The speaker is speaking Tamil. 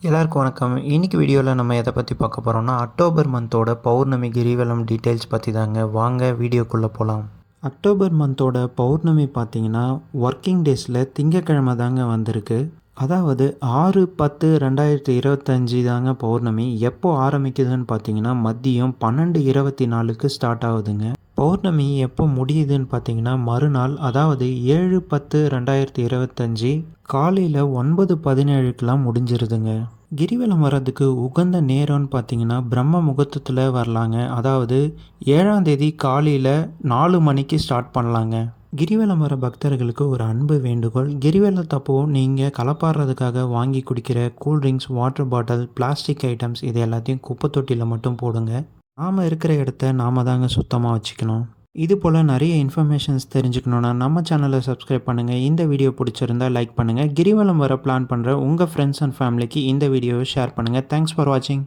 எல்லாருக்கும் வணக்கம். இன்னைக்கு வீடியோவில் நம்ம எதை பற்றி பார்க்க போகிறோம்னா அக்டோபர் மந்தோட பௌர்ணமி கிரிவலம் டீட்டெயில்ஸ் பற்றி தாங்க. வாங்க வீடியோக்குள்ளே போகலாம். அக்டோபர் மந்தோட பௌர்ணமி பார்த்தீங்கன்னா ஒர்க்கிங் டேஸில் திங்கக்கிழமை தாங்க வந்திருக்கு. அதாவது 6/10/2025 தாங்க பௌர்ணமி. எப்போ ஆரம்பிக்குதுன்னு பார்த்தீங்கன்னா மதியம் 12:24க்கு ஸ்டார்ட் ஆகுதுங்க. பௌர்ணமி எப்போ முடியுதுன்னு பார்த்தீங்கன்னா மறுநாள், அதாவது 7/10/2025 காலையில் 9:17க்கெலாம் முடிஞ்சிருதுங்க. கிரிவலம் வர்றதுக்கு உகந்த நேரம்னு பார்த்தீங்கன்னா பிரம்ம முகூர்த்தத்தில் வரலாங்க. அதாவது 7ஆம் தேதி காலையில் 4 மணிக்கு ஸ்டார்ட் பண்ணலாங்க. கிரிவலம் வர பக்தர்களுக்கு ஒரு அன்பு வேண்டுகோள். கிரிவலத்தப்போ நீங்கள் களப்பாடுறதுக்காக வாங்கி குடிக்கிற cool drinks, water bottle, plastic items இது எல்லாத்தையும் குப்பை தொட்டியில் மட்டும் போடுங்க. நாம் இருக்கிற இடத்த நாம் தாங்க சுத்தமாக வச்சுக்கணும். இது போல் நிறைய இன்ஃபர்மேஷன்ஸ் தெரிஞ்சுக்கணுன்னா நம்ம சேனலை சப்ஸ்கிரைப் பண்ணுங்கள். இந்த வீடியோ பிடிச்சிருந்தால் லைக் பண்ணுங்கள். கிரிவலம் வர பிளான் பண்ணுற உங்கள் ஃப்ரெண்ட்ஸ் அண்ட் ஃபேமிலிக்கு இந்த வீடியோவை ஷேர் பண்ணுங்கள். தேங்க்ஸ் ஃபார் வாட்சிங்.